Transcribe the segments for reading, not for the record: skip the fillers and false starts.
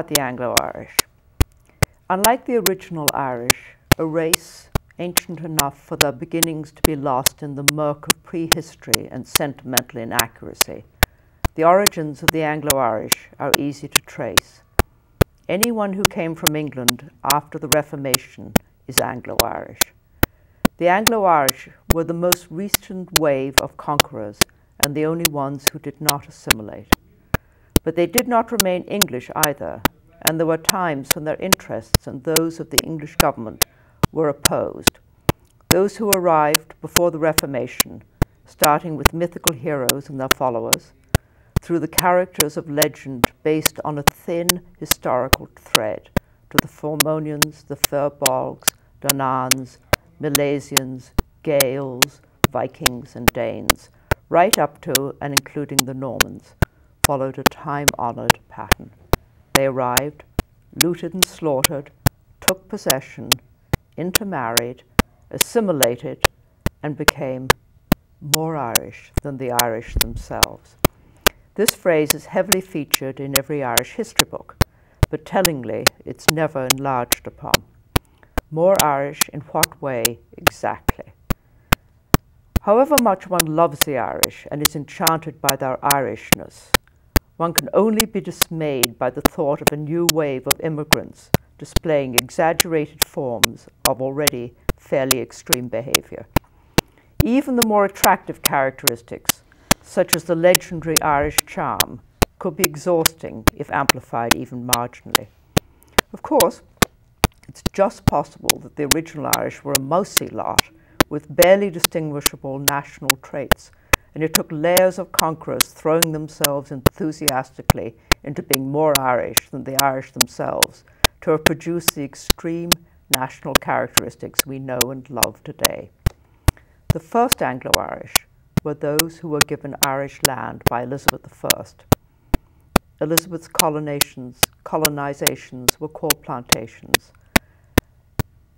about the Anglo-Irish. Unlike the original Irish, a race ancient enough for their beginnings to be lost in the murk of prehistory and sentimental inaccuracy, the origins of the Anglo-Irish are easy to trace. Anyone who came from England after the Reformation is Anglo-Irish. The Anglo-Irish were the most recent wave of conquerors and the only ones who did not assimilate. But they did not remain English either, and there were times when their interests and those of the English government were opposed. Those who arrived before the Reformation, starting with mythical heroes and their followers, through the characters of legend based on a thin historical thread, to the Formonians, the Firbolgs, Donans, Milesians, Gaels, Vikings, and Danes, right up to and including the Normans, followed a time-honored pattern. They arrived, looted and slaughtered, took possession, intermarried, assimilated, and became more Irish than the Irish themselves. This phrase is heavily featured in every Irish history book, but tellingly, it's never enlarged upon. More Irish in what way exactly? However much one loves the Irish and is enchanted by their Irishness, one can only be dismayed by the thought of a new wave of immigrants displaying exaggerated forms of already fairly extreme behavior. Even the more attractive characteristics, such as the legendary Irish charm, could be exhausting if amplified even marginally. Of course, it's just possible that the original Irish were a mousy lot with barely distinguishable national traits, and it took layers of conquerors throwing themselves enthusiastically into being more Irish than the Irish themselves to have produced the extreme national characteristics we know and love today. The first Anglo-Irish were those who were given Irish land by Elizabeth I. Elizabeth's colonizations were called plantations,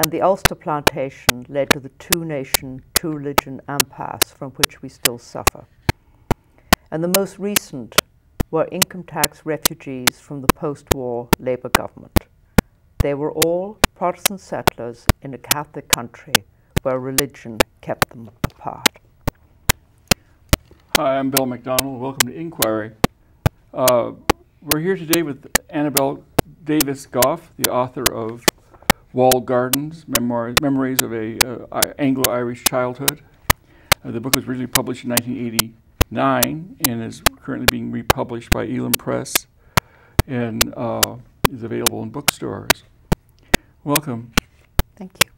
and the Ulster plantation led to the two-nation, two-religion impasse from which we still suffer. And the most recent were income tax refugees from the post-war Labour government. They were all Protestant settlers in a Catholic country where religion kept them apart. Hi, I'm Bill McDonald. Welcome to Inquiry. We're here today with Annabel Davis Goff, the author of Walled Gardens, Memories of a Anglo-Irish Childhood. The book was originally published in 1989 and is currently being republished by Eland Press and is available in bookstores. Welcome. Thank you.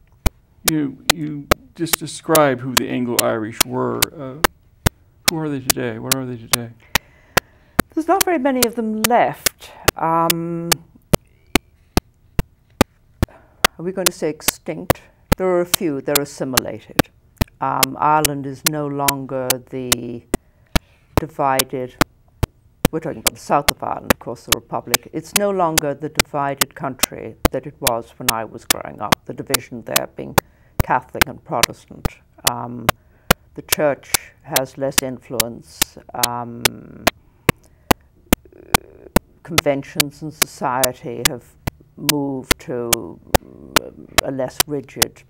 You just described who the Anglo-Irish were. Who are they today? What are they today? There's not very many of them left. Are we going to say extinct? There are a few. They're assimilated. Ireland is no longer the divided, we're talking about the south of Ireland, of course, the Republic. It's no longer the divided country that it was when I was growing up, the division there being Catholic and Protestant. The church has less influence. Conventions in society have moved to a less rigid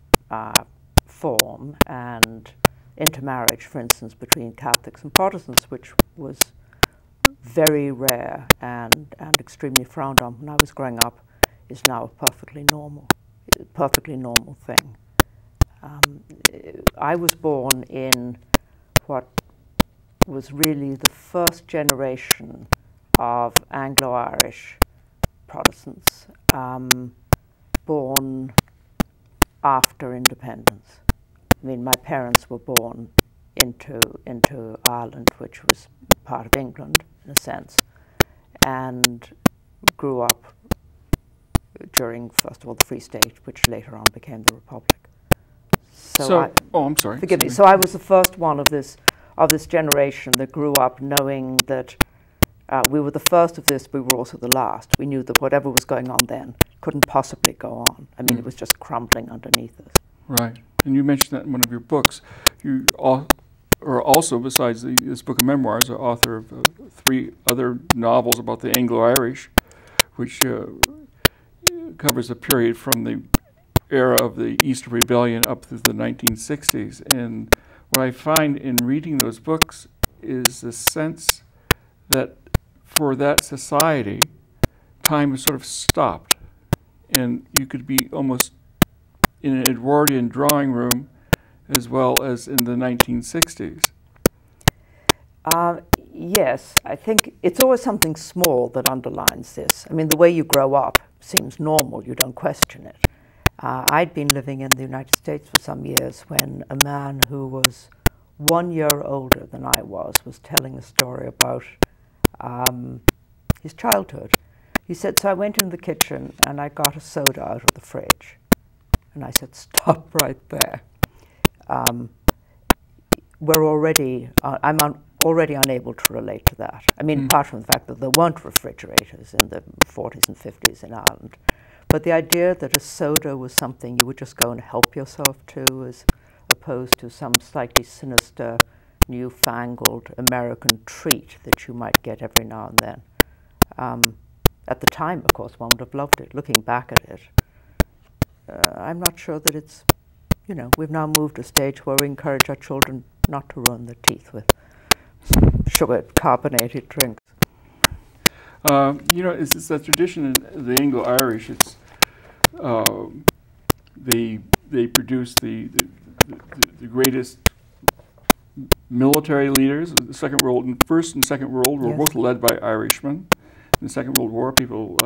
form, and intermarriage, for instance, between Catholics and Protestants, which was very rare and extremely frowned on when I was growing up, is now a perfectly normal thing. I was born in what was really the first generation of Anglo-Irish Protestants, born after independence. I mean, my parents were born into Ireland, which was part of England, in a sense, and grew up during, first of all, the Free State, which later on became the Republic. I'm sorry. Forgive me. So I was the first one of this generation that grew up knowing that we were the first of this, we were also the last. We knew that whatever was going on then couldn't possibly go on. I mean, it was just crumbling underneath us. Right. And you mentioned that in one of your books. You are also, besides this book of memoirs, are author of 3 other novels about the Anglo-Irish, which covers a period from the era of the Easter Rebellion up through the 1960s. And what I find in reading those books is the sense that for that society, time is sort of stopped. And you could be almost in an Edwardian drawing room as well as in the 1960s. Yes, I think it's always something small that underlines this. I mean, the way you grow up seems normal, you don't question it. I'd been living in the United States for some years when a man who was 1 year older than I was telling a story about his childhood. He said, so I went into the kitchen and I got a soda out of the fridge. And I said, stop right there. We're already, I'm already unable to relate to that. I mean, apart from the fact that there weren't refrigerators in the 40s and 50s in Ireland. But the idea that a soda was something you would just go and help yourself to, as opposed to some slightly sinister, newfangled American treat that you might get every now and then. At the time, of course, one would have loved it. Looking back at it, I'm not sure that it's, you know, we've now moved to a stage where we encourage our children not to ruin their teeth with sugar carbonated drinks. You know, it's a tradition in the Anglo-Irish. It's they produce the greatest military leaders. The First and Second World War were both led by Irishmen. In the Second World War, people,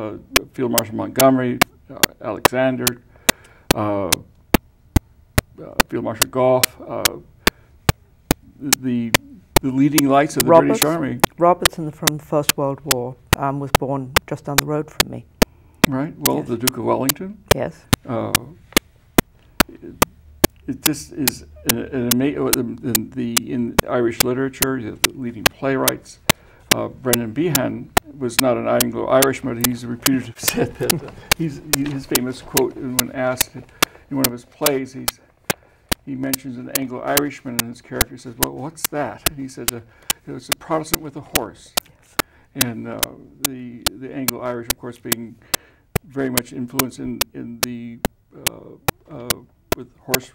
Field Marshal Montgomery, Alexander, Field Marshal Gough, the leading lights of the British Army. Roberts from the First World War was born just down the road from me. Right. Well, yes. The Duke of Wellington. Yes. It just is an amazing. In Irish literature, the leading playwrights. Brendan Behan was not an Anglo-Irishman, but he's reputed to have said that his famous quote when asked in one of his plays, he mentions an Anglo-Irishman and his character says, well, what's that? And he says, it was a Protestant with a horse. Yes. And the Anglo-Irish, of course, being very much influenced in the with horse,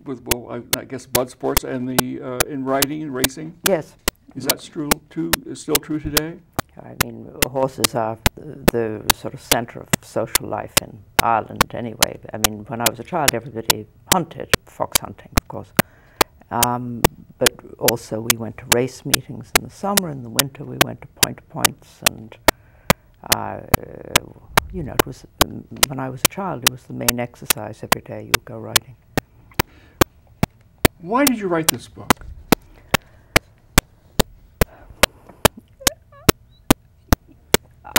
with, well, I guess blood sports and the in riding and racing. Yes. Is that still true today? I mean, horses are the sort of center of social life in Ireland anyway. I mean, when I was a child, everybody hunted, fox hunting, of course. But also we went to race meetings in the summer. In the winter, we went to point-to-points. And, you know, it was, when I was a child, it was the main exercise every day. You would go riding. Why did you write this book?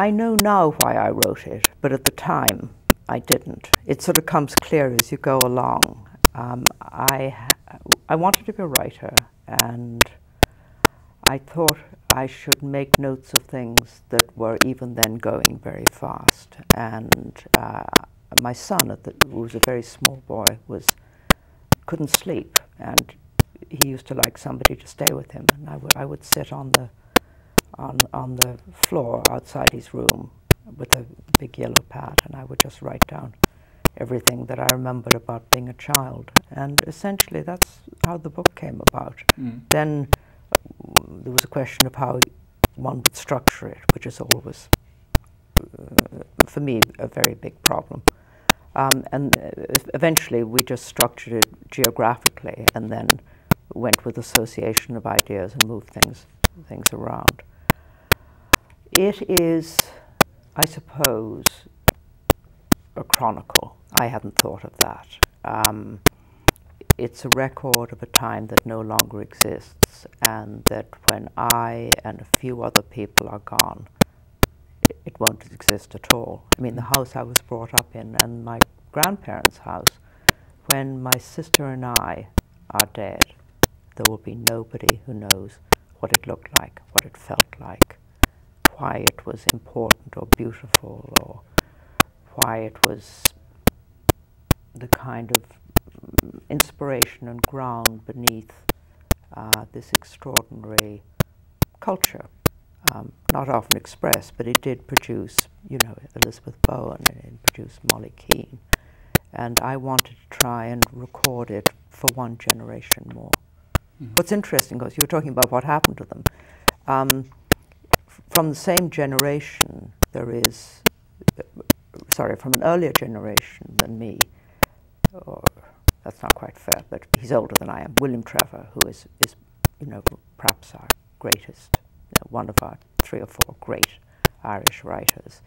I know now why I wrote it, but at the time I didn't. It sort of comes clear as you go along. I wanted to be a writer, and I thought I should make notes of things that were even then going very fast. And my son, who was a very small boy, couldn't sleep, and he used to like somebody to stay with him. And I would sit on the floor outside his room with a big yellow pad, and I would just write down everything that I remembered about being a child. And essentially that's how the book came about. Then there was a question of how one would structure it, which is always, for me, a very big problem. And eventually we just structured it geographically and then went with association of ideas and moved things around. It is, I suppose, a chronicle. I hadn't thought of that. It's a record of a time that no longer exists, and that when I and a few other people are gone, it won't exist at all. I mean, the house I was brought up in and my grandparents' house, when my sister and I are dead, there will be nobody who knows what it looked like, what it felt like, why it was important or beautiful, or why it was the kind of inspiration and ground beneath this extraordinary culture not often expressed, but it did produce, you know, Elizabeth Bowen, and it produced Molly Keane. And I wanted to try and record it for one generation more. Mm-hmm. What's interesting, because you were talking about what happened to them. From the same generation, there is, from an earlier generation than me, or that's not quite fair, but he's older than I am, William Trevor, who is you know, perhaps our greatest, one of our 3 or 4 great Irish writers,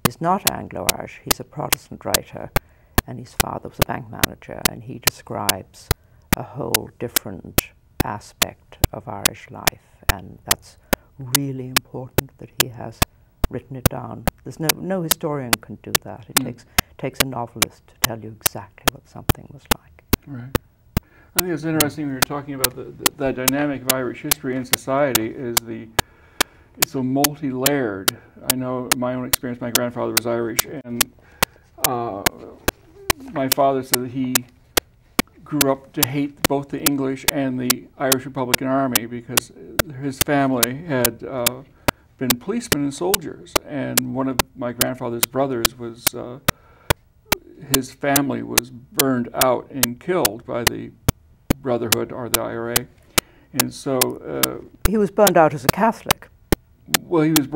is not Anglo-Irish. He's a Protestant writer, and his father was a bank manager, and he describes a whole different aspect of Irish life, and that's really important that he has written it down. There's no historian can do that. It takes a novelist to tell you exactly what something was like. Right. I think it's interesting when you're talking about the dynamic of Irish history and society is it's so multi-layered. I know in my own experience, my grandfather was Irish, and my father said that he grew up to hate both the English and the Irish Republican Army because his family had been policemen and soldiers, and one of my grandfather's brothers was, his family was burned out and killed by the Brotherhood or the IRA, and so he was burned out as a Catholic. Well, he was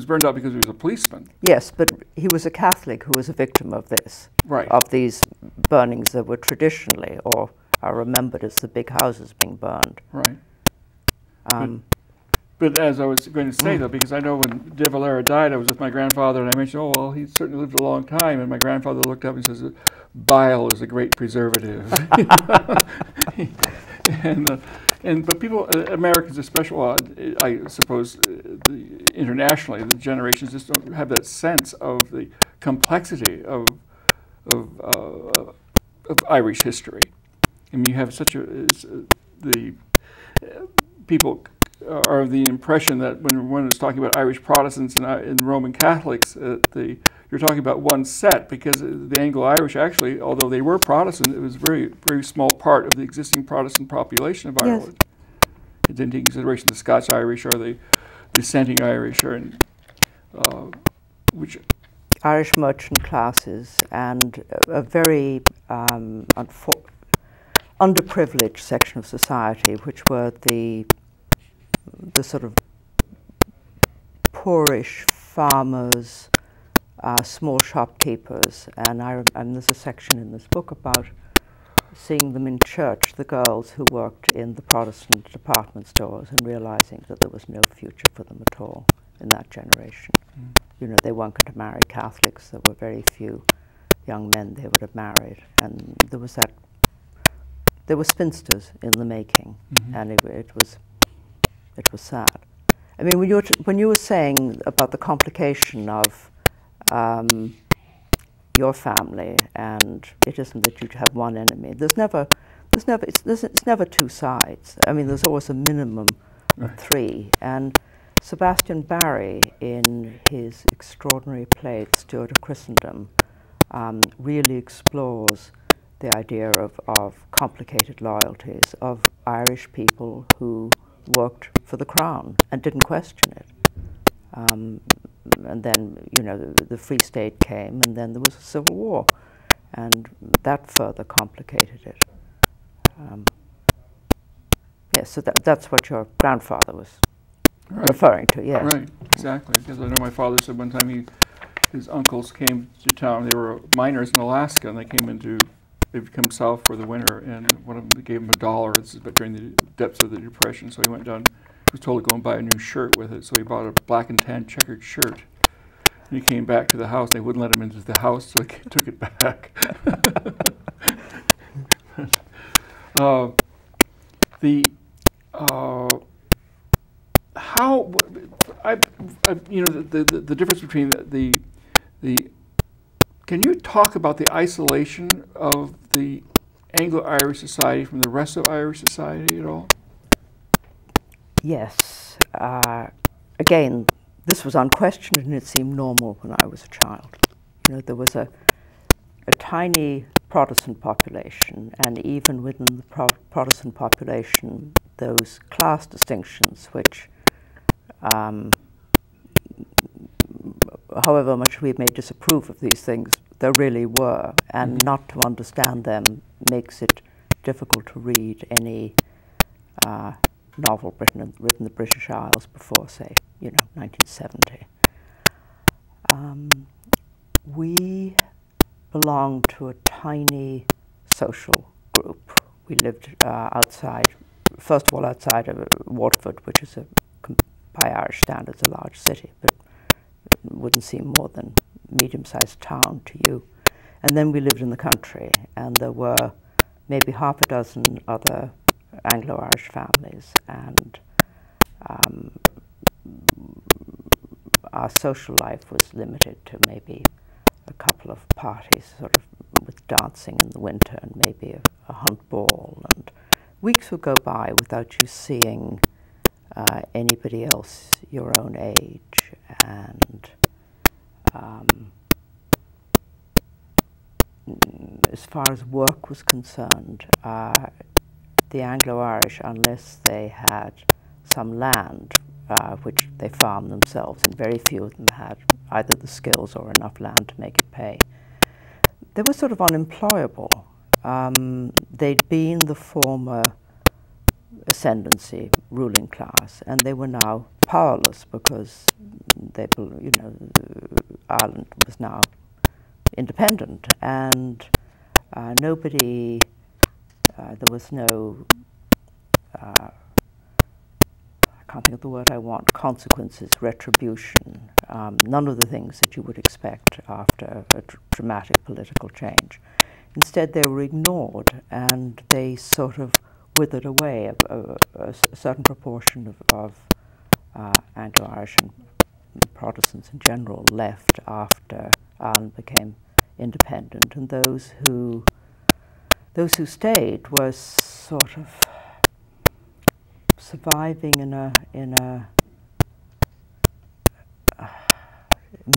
burned out because he was a policeman. Yes, but he was a Catholic who was a victim of this, right? Of these burnings that were traditionally, or are remembered as the big houses being burned. Right. But as I was going to say, though, because I know when De Valera died, I was with my grandfather, and I mentioned, oh, well, he certainly lived a long time. And my grandfather looked up and says, bile is a great preservative. But people, Americans especially, well, I suppose internationally, the generations just don't have that sense of the complexity of Irish history. I mean, you have such the people are of the impression that when one is talking about Irish Protestants and Roman Catholics, you're talking about one set, because the Anglo-Irish actually, although they were Protestant, it was a very, very small part of the existing Protestant population of Ireland. Yes. It didn't take into consideration the Scotch-Irish or the dissenting Irish, or which Irish merchant classes, and a very underprivileged section of society, which were the sort of poorish farmers, small shopkeepers, and there's a section in this book about seeing them in church, the girls who worked in the Protestant department stores, and realizing that there was no future for them at all in that generation. Mm. You know, they weren't going to marry Catholics. There were very few young men they would have married, and there were spinsters in the making, and it was sad. I mean, when you were saying about the complication of your family, and it isn't that you have one enemy. It's never two sides. I mean, there's always a minimum of 3. And Sebastian Barry, in his extraordinary play *The Steward of Christendom*, really explores the idea of complicated loyalties of Irish people who worked for the crown and didn't question it. And then, you know, the Free State came, and then there was a civil war, and that further complicated it. Yes, so that's what your grandfather was referring to, yes. Right, exactly. Because I know my father said one time his uncles came to town. They were miners in Alaska, and they'd come south for the winter, and one of them gave him $1. This is during the depths of the Depression, so he went down. He was told to go and buy a new shirt with it, so he bought a black and tan checkered shirt. And he came back to the house. They wouldn't let him into the house, so he took it back. The difference between can you talk about the isolation of the Anglo-Irish society from the rest of Irish society at all? Yes. Again, this was unquestioned, and it seemed normal when I was a child. You know, there was a tiny Protestant population, and even within the Protestant population, those class distinctions which however much we may disapprove of these things, there really were, and not to understand them makes it difficult to read any novel written in the British Isles before, say, 1970. We belonged to a tiny social group. We lived outside, first of all outside of Waterford, which is by Irish standards a large city, but it wouldn't seem more than medium-sized town to you. And then we lived in the country, and there were maybe half a dozen other Anglo-Irish families, and our social life was limited to maybe a couple of parties, sort of with dancing in the winter and maybe a hunt ball, and weeks would go by without you seeing anybody else your own age, and as far as work was concerned, the Anglo-Irish, unless they had some land, which they farmed themselves, and very few of them had either the skills or enough land to make it pay, they were sort of unemployable. They'd been the former ascendancy ruling class, and they were now powerless because they, Ireland was now independent, and nobody, there was no, I can't think of the word I want, consequences, retribution, none of the things that you would expect after a dramatic political change. Instead, they were ignored, and they sort of withered away. A certain proportion of Anglo-Irish and Protestants in general left after Ireland became independent, and those who stayed were sort of surviving in a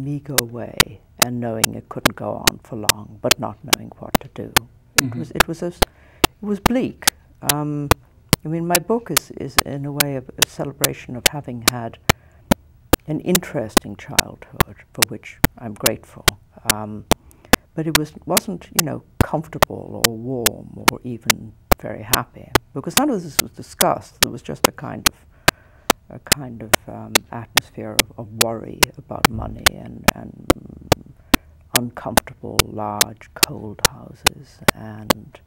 meager way, and knowing it couldn't go on for long, but not knowing what to do. Mm-hmm. It was bleak. I mean, my book is in a way a celebration of having had an interesting childhood, for which I'm grateful. But it wasn't, comfortable or warm or even very happy, because none of this was discussed. There was just a kind of atmosphere of worry about money and uncomfortable, large, cold houses and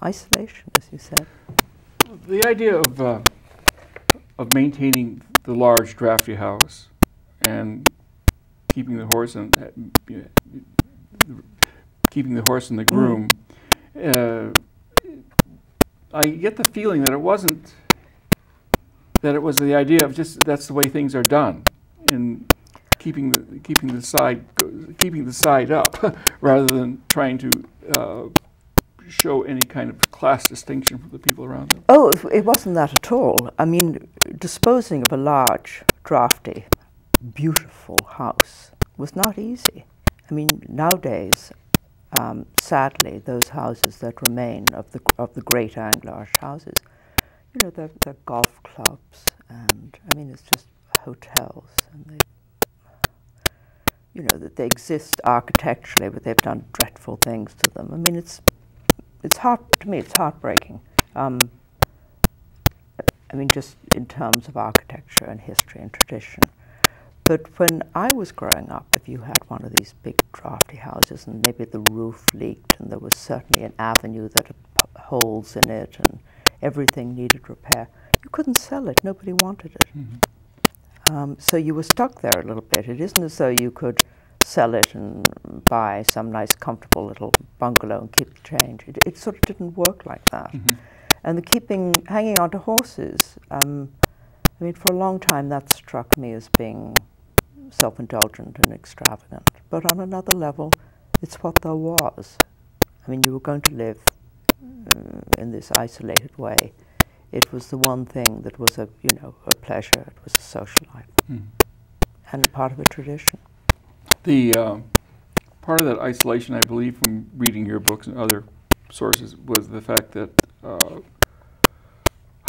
isolation, as you said. The idea of maintaining the large, drafty house and keeping the horse and the groom, I get the feeling that it wasn't. That it was the idea of just that's the way things are done, in keeping the side up, rather than trying to show any kind of class distinction from the people around them. Oh, it wasn't that at all. I mean, disposing of a large, drafty, beautiful house was not easy. I mean, nowadays, sadly, those houses that remain of the great Anglo-Irish houses, they're golf clubs, and I mean, it's just hotels, and that they exist architecturally, but they've done dreadful things to them. I mean, it's hard to me. It's heartbreaking. I mean, just in terms of architecture and history and tradition. But when I was growing up, if you had one of these big drafty houses, and maybe the roof leaked, and there was certainly an avenue that had holes in it, and everything needed repair, you couldn't sell it. Nobody wanted it. Mm-hmm. So you were stuck there a little bit. It isn't as though you could sell it and buy some nice, comfortable little bungalow and keep the change. It sort of didn't work like that. Mm-hmm. And the hanging on to horses, I mean, for a long time that struck me as being self-indulgent and extravagant. But on another level, it's what there was. I mean, you were going to live in this isolated way. It was the one thing that was a pleasure. It was a social life, and part of a tradition. The part of that isolation, I believe, from reading your books and other sources, was the fact that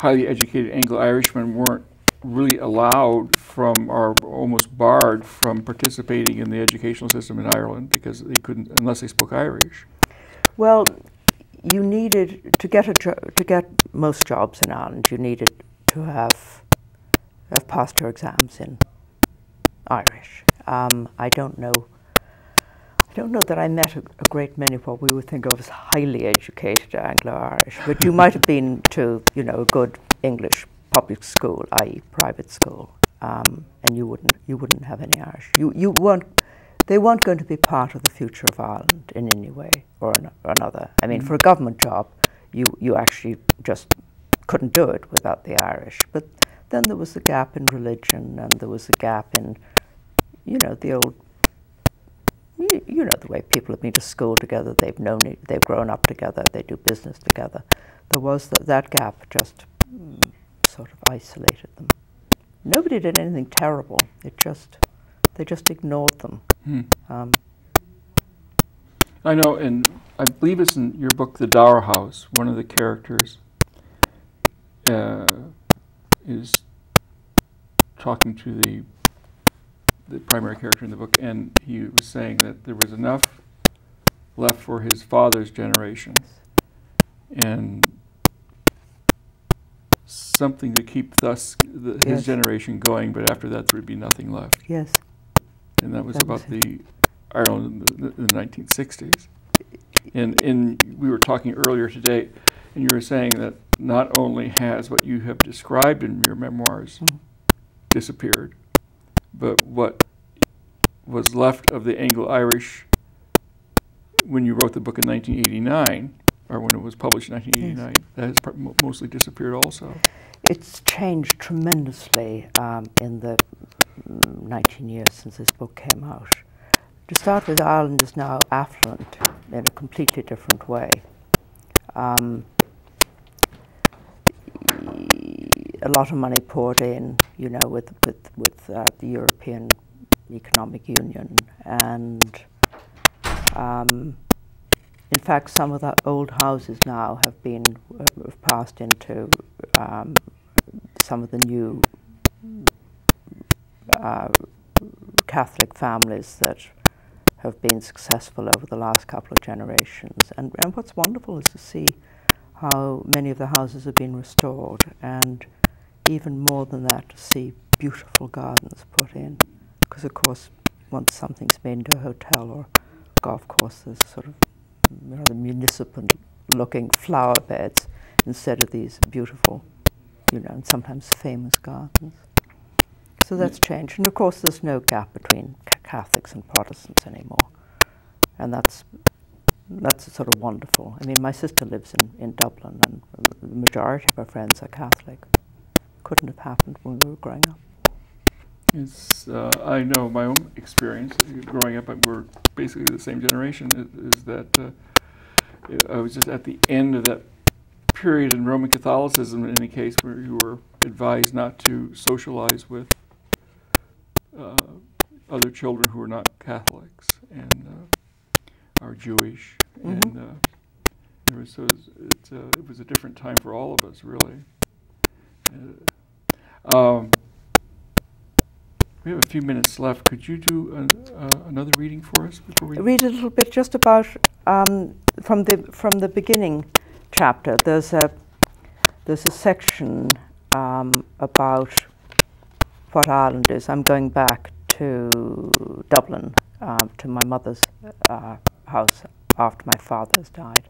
highly educated Anglo-Irishmen weren't really allowed from, or almost barred from participating in the educational system in Ireland because they couldn't, unless they spoke Irish. Well, you needed to get to get most jobs in Ireland. You needed to have passed your exams in Irish. I don't know that I met a great many what we would think of as highly educated Anglo-Irish, but you might have been to, you know, a good English public school, i.e. private school, and you wouldn't have any Irish. They weren't going to be part of the future of Ireland in any way or another. I mean, for a government job, you actually just couldn't do it without the Irish. But then there was a gap in religion, and there was a gap in, you know, the old, you know, the way people have been to school together, they've grown up together, they do business together. There was that gap just sort of isolated them. Nobody did anything terrible. They just ignored them. I know, and I believe it's in your book, The Dower House, one of the characters is talking to the primary character in the book, and he was saying that there was enough left for his father's generation and something to keep his generation going, but after that there would be nothing left. Yes. And that was about the Ireland in the 1960s. And we were talking earlier today, and you were saying that not only has what you have described in your memoirs disappeared, but what was left of the Anglo-Irish when you wrote the book in 1989, or when it was published in 1989, that has mostly disappeared also. It's changed tremendously in the 19 years since this book came out. To start with, Ireland is now affluent in a completely different way. A lot of money poured in, you know, with the European Economic Union, and in fact, some of the old houses now have passed into some of the new Catholic families that have been successful over the last couple of generations. And what's wonderful is to see how many of the houses have been restored, and even more than that, to see beautiful gardens put in. Because of course, once something's made into a hotel or golf course, there's sort of rather municipal-looking flower beds instead of these beautiful, you know, and sometimes famous gardens. So that's changed. And of course, there's no gap between Catholics and Protestants anymore. And that's sort of wonderful. I mean, my sister lives in Dublin, and the majority of her friends are Catholic. Couldn't have happened when we were growing up. It's, I know my own experience growing up, we're basically the same generation, is that I was just at the end of that period in Roman Catholicism, in any case, where you were advised not to socialize with other children who were not Catholics and are Jewish. And it was a different time for all of us, really. We have a few minutes left. Could you do another reading for us before we read a little bit just about from the beginning chapter? There's a section about what Ireland is. I'm going back to Dublin, to my mother's house after my father's died.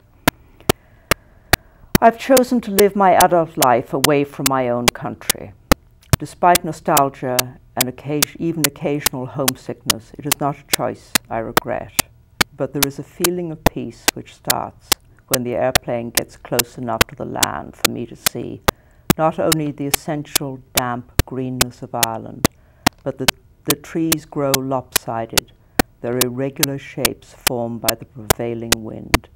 I've chosen to live my adult life away from my own country. Despite nostalgia and even occasional homesickness, it is not a choice I regret, but there is a feeling of peace which starts when the airplane gets close enough to the land for me to see not only the essential damp greenness of Ireland, but the trees grow lopsided, their irregular shapes formed by the prevailing wind.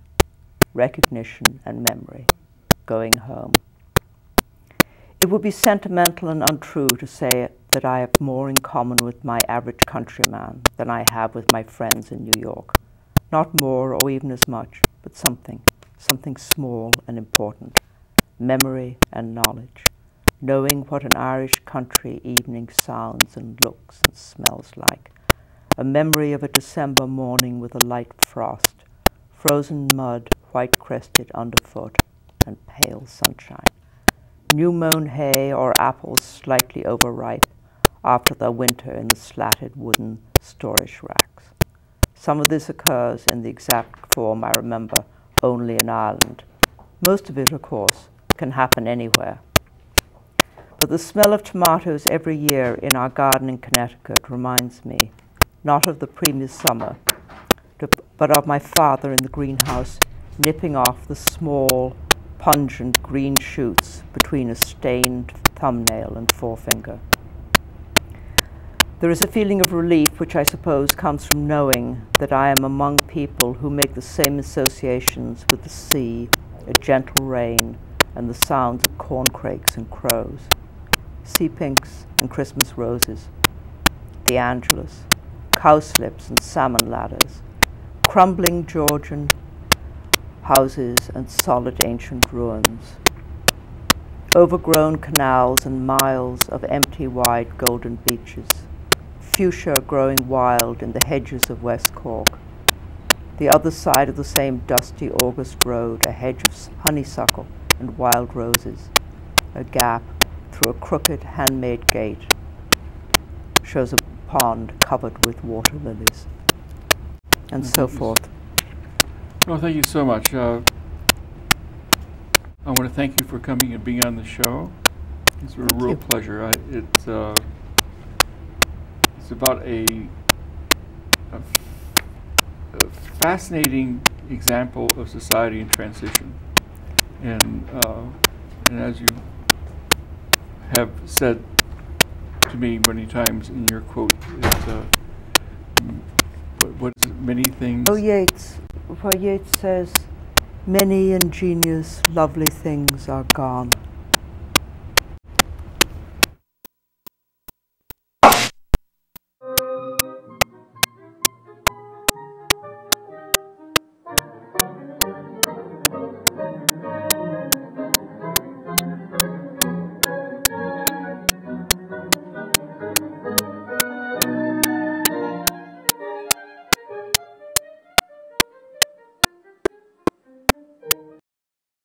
Recognition and memory. Going home. It would be sentimental and untrue to say that I have more in common with my average countryman than I have with my friends in New York. Not more or even as much, but something small and important. Memory and knowledge. knowing what an Irish country evening sounds and looks and smells like. A memory of a December morning with a light frost, frozen mud, white-crested underfoot, and pale sunshine. New-mown hay or apples slightly overripe after their winter in the slatted wooden storage racks. Some of this occurs in the exact form I remember only in Ireland. Most of it, of course, can happen anywhere. But the smell of tomatoes every year in our garden in Connecticut reminds me not of the previous summer, but of my father in the greenhouse nipping off the small, pungent green shoots between a stained thumbnail and forefinger. There is a feeling of relief which I suppose comes from knowing that I am among people who make the same associations with the sea, a gentle rain, and the sounds of corncrakes and crows, sea pinks and Christmas roses, the Angelus, cowslips and salmon ladders, crumbling Georgian houses and solid ancient ruins, overgrown canals and miles of empty wide golden beaches, fuchsia growing wild in the hedges of West Cork, the other side of the same dusty August road, a hedge of honeysuckle and wild roses, a gap through a crooked handmade gate, shows a pond covered with water lilies, and so forth. Well, thank you so much. I want to thank you for coming and being on the show. It's a real pleasure. It's about a fascinating example of society in transition, and as you have said to me many times in your quote, what is it, many things? Oh, Yeats. Where Yeats says, many ingenious, lovely things are gone.